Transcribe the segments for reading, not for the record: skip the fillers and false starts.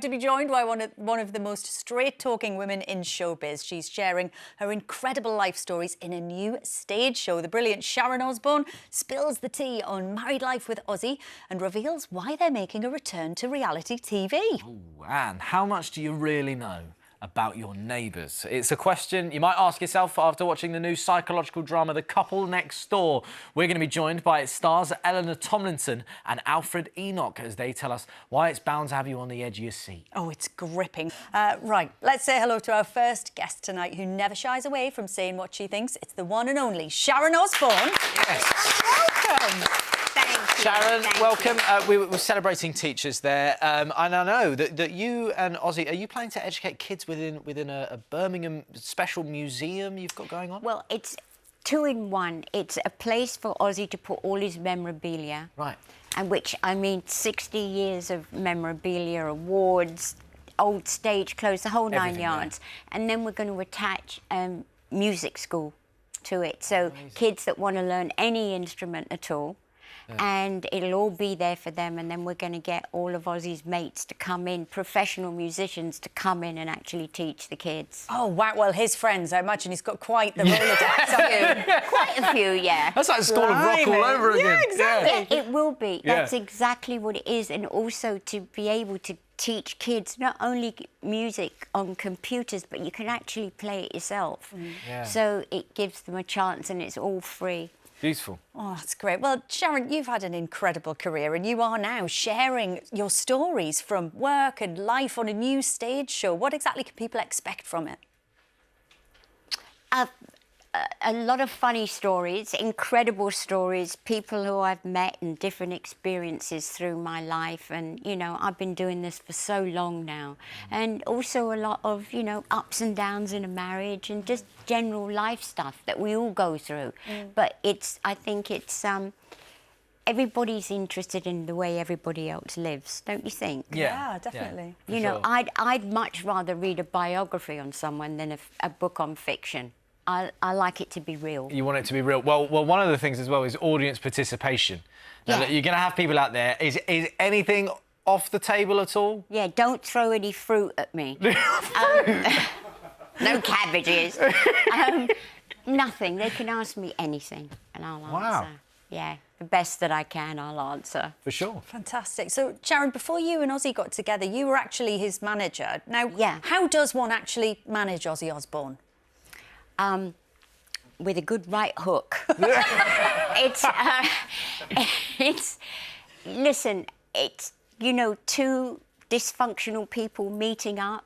To be joined by one of the most straight-talking women in showbiz. She's sharing her incredible life stories in a new stage show. The brilliant Sharon Osbourne spills the tea on married life with Ozzy and reveals why they're making a return to reality TV. Ooh, Anne, how much do you really know about your neighbours? It's a question you might ask yourself after watching the new psychological drama The Couple Next Door. We're going to be joined by its stars Eleanor, Tomlinson and Alfred, Enoch, as they tell us why it's bound to have you on the edge of your seat. Oh, it's gripping. Right, let's say hello to our first guest tonight, who never shies away from saying what she thinks. It's the one and only Sharon Osbourne. Yes. Welcome. Sharon, welcome. We were celebrating teachers there, and I know that you and Ozzy, are you planning to educate kids within a Birmingham special museum you've got going on? Well, it's two in one. It's a place for Ozzy to put all his memorabilia. Right. And which, I mean, 60 years of memorabilia, awards, old stage clothes, the whole nine yards. Yeah. And then we're going to attach music school to it. So amazing. Kids that want to learn any instrument at all. Yeah. And it'll all be there for them, and then we're going to get all of Ozzy's mates to come in, professional musicians to come in and actually teach the kids. Oh, wow. Well, his friends, I imagine he's got quite the Rolodex. Quite a few, yeah. That's like School of Rock all over again. Yeah, exactly. Yeah, it will be. Yeah. That's exactly what it is. And also to be able to teach kids not only music on computers, but you can actually play it yourself. Mm. Yeah. So it gives them a chance, and it's all free. Beautiful. Oh, that's great. Well, Sharon, you've had an incredible career, and you are now sharing your stories from work and life on a new stage show. What exactly can people expect from it? A lot of funny stories, incredible stories, people who I've met and different experiences through my life. And, you know, I've been doing this for so long now. And also a lot of, you know, ups and downs in a marriage and just general life stuff that we all go through. Mm. But I think it's, everybody's interested in the way everybody else lives, don't you think? Yeah, definitely. Yeah, you know, I'd much rather read a biography on someone than a book on fiction. I like it to be real. You want it to be real. Well, one of the things as well is audience participation. Now, look, you're going to have people out there. Is anything off the table at all? Yeah, don't throw any fruit at me. No cabbages. Nothing. They can ask me anything, and I'll answer. Wow. Yeah, the best that I can, I'll answer. For sure. Fantastic. So, Sharon, before you and Ozzy got together, you were actually his manager. Now, how does one actually manage Ozzy Osbourne? With a good right hook. Listen, it's, you know, two dysfunctional people meeting up,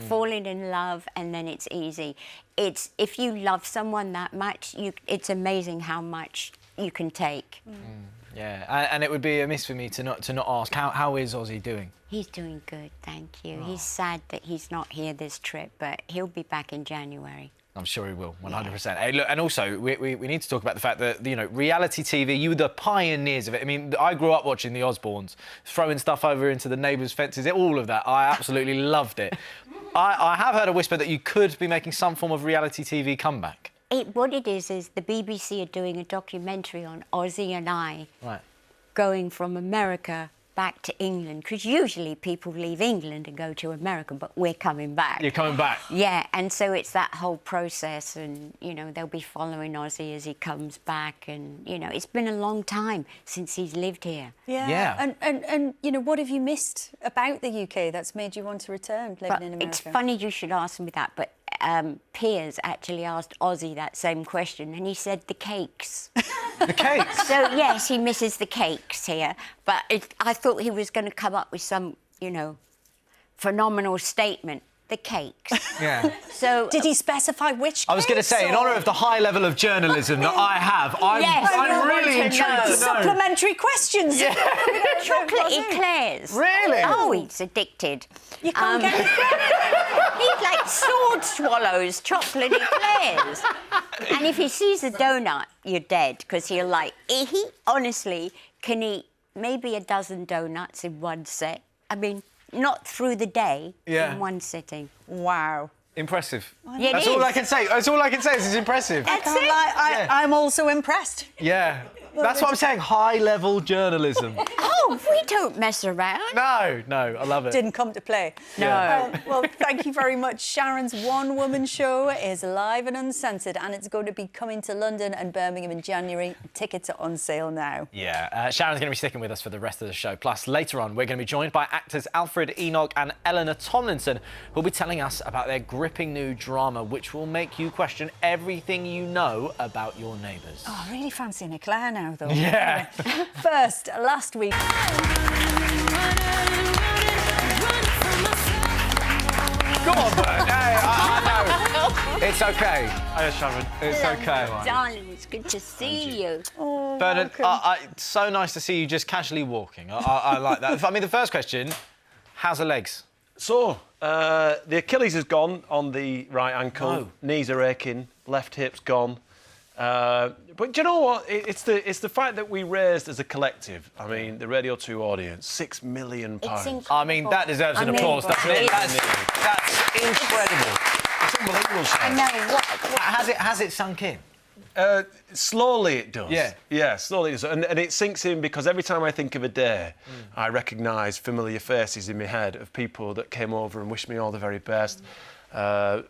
falling in love, and then it's easy. It's, if you love someone that much, it's amazing how much you can take. Mm. Yeah, and it would be amiss for me to not ask, how is Ozzy doing? He's doing good, thank you. Oh. He's sad that he's not here this trip, but he'll be back in January. I'm sure he will, 100%. Yeah. Hey, look, and also, we need to talk about the fact that, you know, reality TV, you were the pioneers of it. I mean, I grew up watching the Osbournes, throwing stuff over into the neighbours' fences, all of that. I absolutely loved it. I have heard a whisper that you could be making some form of reality TV comeback. What it is the BBC are doing a documentary on Ozzy and I going from America back to England, because usually people leave England and go to America, but we're coming back. You're coming back? Yeah, and so it's that whole process, and, you know, they'll be following Ozzy as he comes back, and, you know, it's been a long time since he's lived here. Yeah. And you know, what have you missed about the UK that's made you want to return living in America? It's funny you should ask me that, but Piers actually asked Ozzy that same question, and he said the cakes. The cakes? So, yes, he misses the cakes here, but I thought he was going to come up with some, you know, phenomenal statement. The cakes. Yeah. So did he specify which cakes? I was going to say, in honour of the high level of journalism that I have, I'm really intrigued to know. Supplementary questions. Yeah. Chocolate eclairs. Really? Oh, he's addicted. You can't get He's like sword swallows, chocolate eclairs. And if he sees a donut, you're dead, because he honestly can eat maybe a dozen donuts in one set. I mean, not through the day, in one sitting. Wow. Impressive. Yeah, That's all I can say. That's all I can say is it's impressive. That's it. I'm also impressed. Yeah. That's what I'm saying, high-level journalism. Oh, we don't mess around. No, I love it. Didn't come to play. No. Well, thank you very much. Sharon's one-woman show is live and uncensored, and it's going to be coming to London and Birmingham in January. Tickets are on sale now. Yeah, Sharon's going to be sticking with us for the rest of the show. Plus, later on, we're going to be joined by actors Alfred, Enoch and Eleanor Tomlinson, who'll be telling us about their gripping new drama, which will make you question everything you know about your neighbours. Oh, I really fancy an eclair now, though. Yeah. First, last week... Go on, Bert. Hey, I know. It's OK. Hiya, Sharon. It's OK. Darling, it's good to see you. Oh, Bernard, welcome. it's so nice to see you just casually walking. I like that. I mean, the first question, how's the legs? So, the Achilles is gone on the right ankle. Oh. Knees are aching. Left hip's gone. But do you know what? It's the fact that we raised as a collective. I mean, the Radio 2 audience, £6 million. I mean, that deserves an applause, doesn't it? That's incredible. It's unbelievable. I know. What? Has it sunk in? Slowly it does. Yeah. Slowly it does. And it sinks in because every time I think of a day, I recognise familiar faces in my head of people that came over and wished me all the very best.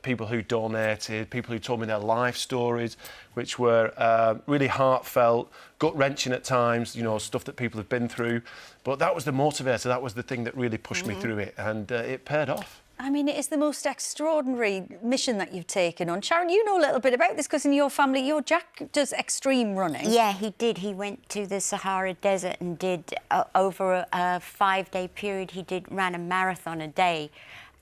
People who donated, people who told me their life stories, which were really heartfelt, gut-wrenching at times, you know, stuff that people have been through. But that was the motivator, that was the thing that really pushed me through it, and it paid off. I mean, it is the most extraordinary mission that you've taken on. Sharon, you know a little bit about this because in your family, your Jack does extreme running. Yeah, he did. He went to the Sahara Desert and did, over a 5-day period, ran a marathon a day.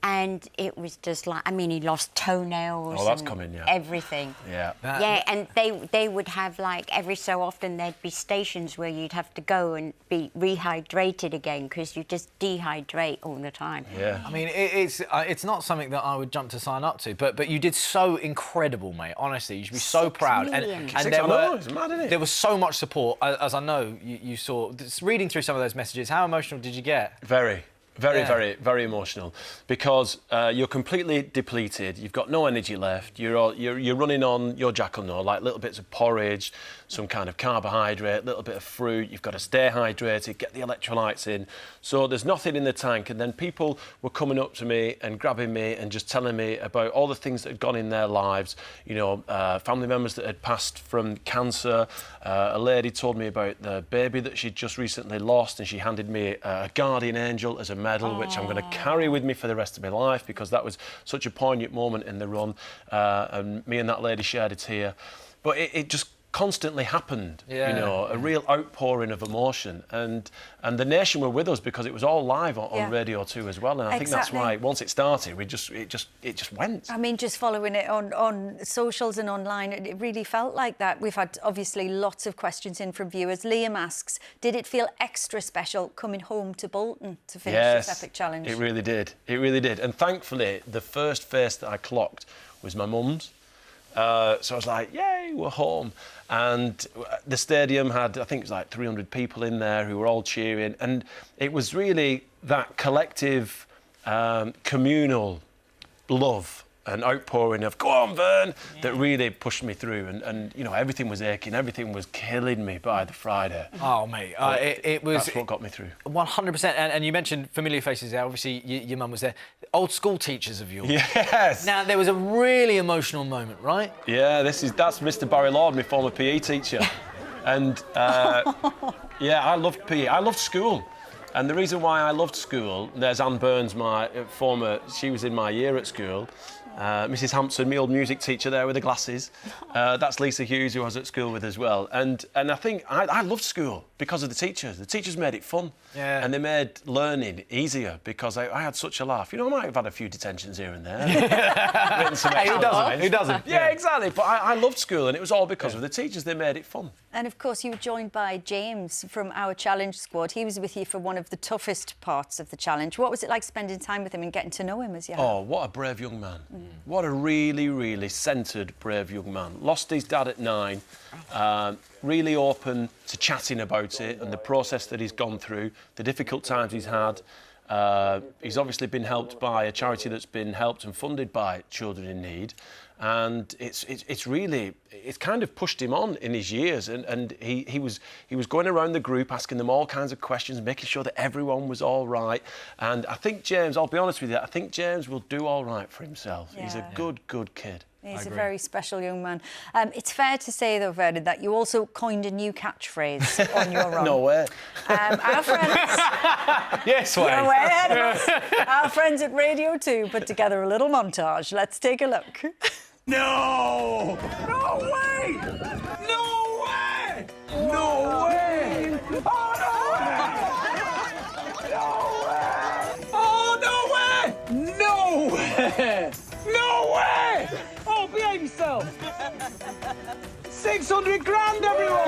And it was just like, I mean, he lost toenails. Oh, that's and coming, yeah. everything. Yeah. Yeah, and they would have, like, every so often there'd be stations where you'd have to go and be rehydrated again because you just dehydrate all the time. Yeah. I mean, it's not something that I would jump to sign up to, but you did so incredible, mate. Honestly, you should be so proud. million. And It's mad, isn't it? there was so much support, as I know you saw. Just reading through some of those messages, how emotional did you get? Very. Very, Yeah. very, very emotional because you're completely depleted. You've got no energy left. You're running on your jackal, like little bits of porridge, some kind of carbohydrate, little bit of fruit. You've got to stay hydrated, get the electrolytes in. So there's nothing in the tank. And then people were coming up to me and grabbing me and just telling me about all the things that had gone in their lives. You know, family members that had passed from cancer. A lady told me about the baby that she'd just recently lost, and she handed me a guardian angel as a medal, which I'm going to carry with me for the rest of my life because that was such a poignant moment in the run. And me and that lady shared a tear. But it just constantly happened, Yeah. you know, a real outpouring of emotion, and the nation were with us because it was all live on Radio 2 as well, and I think that's Exactly. why once it started, it just went. I mean, just following it on socials and online, it really felt like that. We've had, obviously, lots of questions in from viewers. Liam asks, did it feel extra special coming home to Bolton to finish this epic challenge? It really did. It really did. And thankfully, the first face that I clocked was my mum's. So I was like, yay, we're home. And the stadium had, I think it was like 300 people in there who were all cheering. And it was really that collective, communal love and outpouring of, go on, Vern, that really pushed me through. And, you know, everything was aching, everything was killing me by the Friday. Oh, mate, it was... That's what got me through. 100%. And you mentioned familiar faces there. Obviously, your mum was there. Old school teachers of yours. Yes. Now, there was a really emotional moment, right? Yeah, that's Mr. Barry Lord, my former PE teacher. And, yeah, I loved PE. I loved school. And the reason why I loved school, there's Anne Burns, my she was in my year at school. Mrs. Hampson, my old music teacher there with the glasses. That's Lisa Hughes, who I was at school with as well. And I think I loved school because of the teachers. The teachers made it fun. Yeah. And they made learning easier because I had such a laugh. You know, I might have had a few detentions here and there. Written some Hey, who extra doesn't? lines. Who doesn't? Yeah, exactly. But I loved school, and it was all because of the teachers. They made it fun. And of course, you were joined by James from our challenge squad. He was with you for one of the toughest parts of the challenge. What was it like spending time with him and getting to know him as you have? Oh, what a brave young man. What a really, really centred, brave young man. Lost his dad at 9. Really open to chatting about it and the process that he's gone through, the difficult times he's had. He's obviously been helped by a charity that's been helped and funded by children in need, and it's really kind of pushed him on in his years, and he was going around the group asking them all kinds of questions, making sure that everyone was all right. And I think James, I'll be honest with you, I think James will do all right for himself. He's a good kid. He's a very special young man. It's fair to say, though, Vernon, that you also coined a new catchphrase on your own. No way. Our friends... Yes, way. You're way ahead of us. Our friends at Radio 2 put together a little montage. Let's take a look. No! No way! No way! No way! Oh, no way! No way! Oh, no way! No way! No way! Oh, behave yourself! 600 grand, everyone!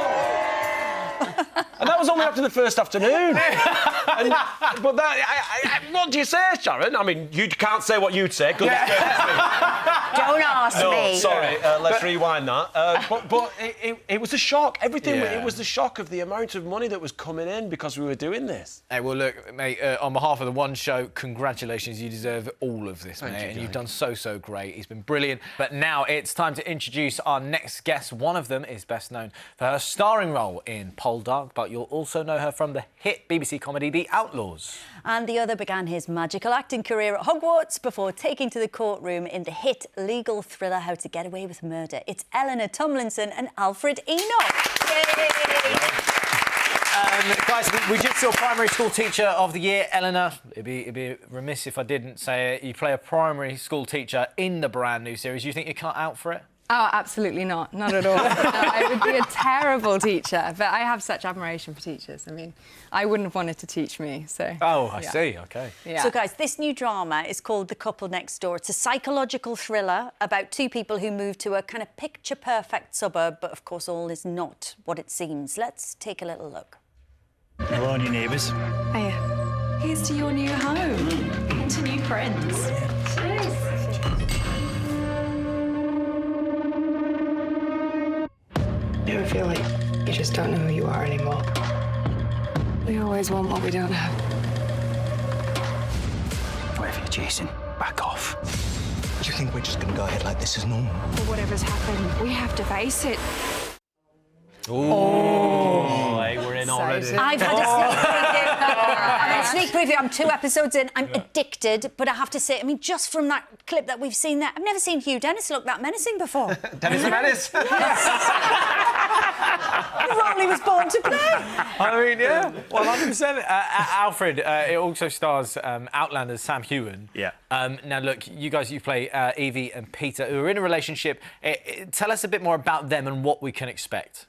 And that was only after the first afternoon. But what do you say, Sharon? I mean, you can't say what you'd say. Don't ask me. Sorry, let's rewind that. But it was a shock. Everything, it was the shock of the amount of money that was coming in because we were doing this. Hey, well, look, mate, on behalf of the One Show, congratulations. You deserve all of this, mate. And you've done so great. He's been brilliant. But now it's time to introduce our next guest. One of them is best known for her starring role in Poldark, but you'll also know her from the hit BBC comedy The Outlaws. And the other began his magical acting career at Hogwarts before taking to the courtroom in the hit legal thriller How to Get Away with Murder. It's Eleanor, Tomlinson and Alfred, Enoch. Yay! Guys, we just saw Primary School Teacher of the Year, Eleanor. It'd be remiss if I didn't say it. You play a primary school teacher in the brand new series. You think you're cut out for it? Oh, absolutely not. Not at all. No, I would be a terrible teacher, but I have such admiration for teachers. I mean, I wouldn't have wanted to teach me, so... Oh, I see, OK. Yeah. So, guys, this new drama is called The Couple Next Door. It's a psychological thriller about two people who move to a kind of picture-perfect suburb, but, of course, all is not what it seems. Let's take a little look. How are your neighbours? Hiya. Here's to your new home and to new friends. Cheers. You ever feel like you just don't know who you are anymore? We always want what we don't have. Whatever you're chasing, back off. Do you think we're just going to go ahead like this is normal? But whatever's happened, we have to face it. Oh, hey, we're in already. I've had a sneak preview. I've had a sneak preview. I'm 2 episodes in. I'm addicted, but I have to say, I mean, just from that clip that we've seen there, I've never seen Hugh Dennis look that menacing before. Dennis Menace? The role he was born to play. I mean, yeah, 100%. Alfred, it also stars Outlander's Sam Heughan. Yeah. Now, look, you guys, you play Evie and Peter, who are in a relationship. Tell us a bit more about them and what we can expect.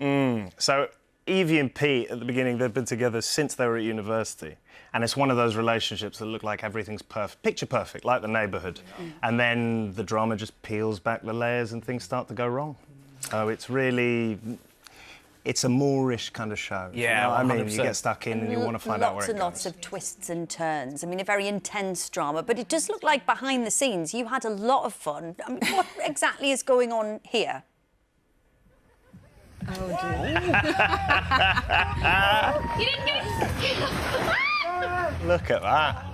So Evie and Pete, at the beginning, they've been together since they were at university. And it's one of those relationships that look like everything's perfect, picture perfect, like The Neighbourhood. And then the drama just peels back the layers and things start to go wrong. So it's really... It's a Moorish kind of show. Yeah, you know what I mean, 100%. you get stuck in and you want to find out where it goes. Lots of twists and turns. I mean, a very intense drama, but it does look like behind the scenes you had a lot of fun. I mean, what exactly is going on here? Oh, dear. You didn't get Look at that.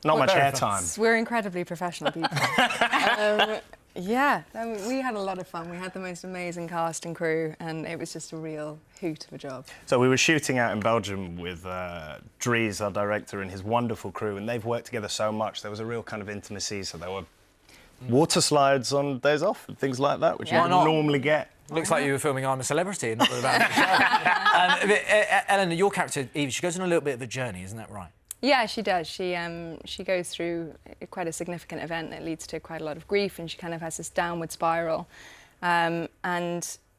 Not much airtime. We're incredibly professional people. Yeah, I mean, we had a lot of fun. We had the most amazing cast and crew, and it was just a real hoot of a job. So we were shooting out in Belgium with Dries, our director, and his wonderful crew, and they've worked together so much. There was a real kind of intimacy, so there were water slides on days off and things like that, which you wouldn't normally get. Looks like you were filming I'm a Celebrity and not about the show. Eleanor, your character, Evie, she goes on a little bit of a journey, isn't that right? Yeah, she does. She goes through quite a significant event that leads to quite a lot of grief, and she kind of has this downward spiral. And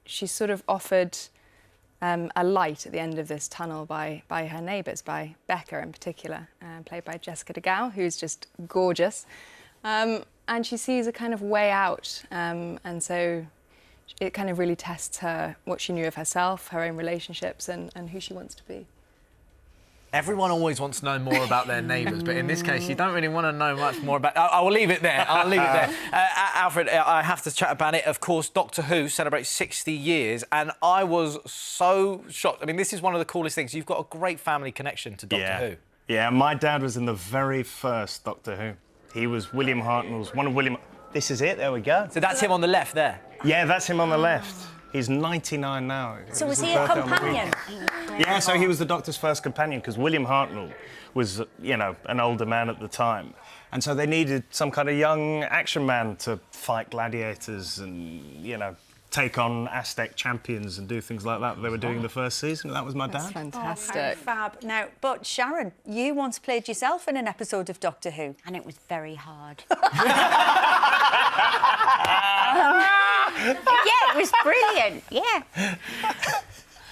she's sort of offered a light at the end of this tunnel by her neighbours, by Becca in particular, played by Jessica de Gauw, who's just gorgeous. And she sees a kind of way out, and so it kind of really tests her, what she knew of herself, her own relationships, and who she wants to be. Everyone always wants to know more about their neighbours, but in this case, you don't really want to know much more about... I will leave it there. I'll leave it there. Alfred, I have to chat about it. Of course, Doctor Who celebrates 60 years, and I was so shocked. I mean, this is one of the coolest things. You've got a great family connection to Doctor Who. Yeah, my dad was in the very first Doctor Who. He was William Hartnell's... one of William... This is it, there we go. So that's him on the left there? Yeah, that's him on the left. He's 99 now. So was he a companion? Yeah, so he was the Doctor's first companion, because William Hartnell was, you know, an older man at the time. And so they needed some kind of young action man to fight gladiators and, you know, take on Aztec champions and do things like that they were doing the first season. That was my dad. That's fantastic. Oh, fab. Now, but Sharon, you once played yourself in an episode of Doctor Who. And it was very hard. Yeah, it was brilliant. Yeah.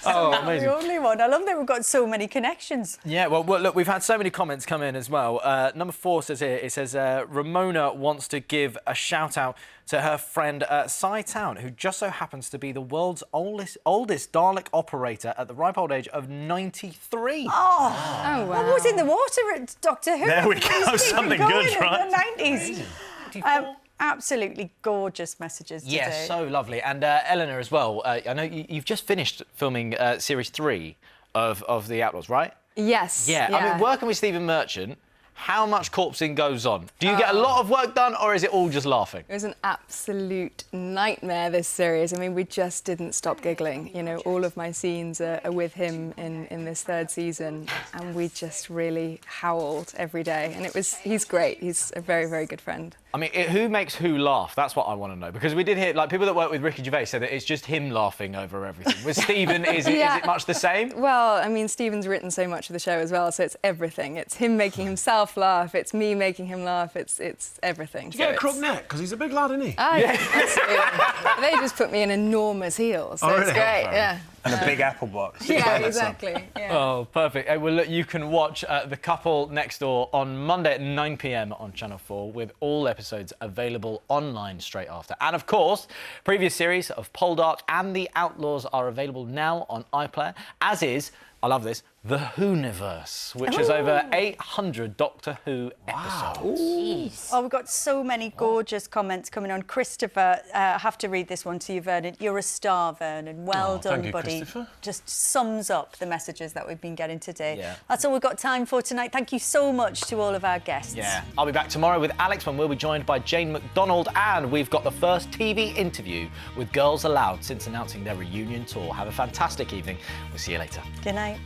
Oh, amazing. The only one. I love that we've got so many connections. Yeah, well, look, we've had so many comments come in as well. Number 4 says here, it says, Ramona wants to give a shout-out to her friend Cy Town, who just so happens to be the world's oldest Dalek operator at the ripe old age of 93. Oh, wow. What was in the water at Doctor Who? There we go, something good, right? In the 90s. Absolutely gorgeous messages today. Yes, so lovely. And Eleanor as well, I know you've just finished filming Series 3 of The Outlaws, right? Yes. Yeah, I mean, working with Stephen Merchant, how much corpsing goes on? Do you get a lot of work done, or is it all just laughing? It was an absolute nightmare, this series. I mean, we just didn't stop giggling. You know, all of my scenes are with him in this 3rd season, and we just really howled every day. And he's great. He's a very, very good friend. I mean, who makes who laugh? That's what I want to know. Because we did hear, like, people that work with Ricky Gervais said that it's just him laughing over everything. With Stephen, is it much the same? Well, I mean, Stephen's written so much of the show as well, so it's everything. It's him making himself laugh, it's me making him laugh, it's everything. Do you get a crook neck? Because he's a big lad, isn't he? Oh, yeah, absolutely. They just put me in enormous heels, so it's great, yeah. And a big apple box. Yeah, exactly. Yeah. Oh, perfect. Well, look, you can watch The Couple Next Door on Monday at 9 p.m. on Channel 4, with all episodes available online straight after. And, of course, previous series of Poldark and The Outlaws are available now on iPlayer, as is, I love this, The Whoniverse, which has over 800 Doctor Who episodes. Oh, we've got so many gorgeous comments coming on. Christopher, I have to read this one to you, Vernon. You're a star, Vernon. Well done, thank you, buddy. Christopher. Just sums up the messages that we've been getting today. Yeah. That's all we've got time for tonight. Thank you so much to all of our guests. Yeah. I'll be back tomorrow with Alex, when we'll be joined by Jane McDonald, and we've got the first TV interview with Girls Aloud since announcing their reunion tour. Have a fantastic evening. We'll see you later. Good night.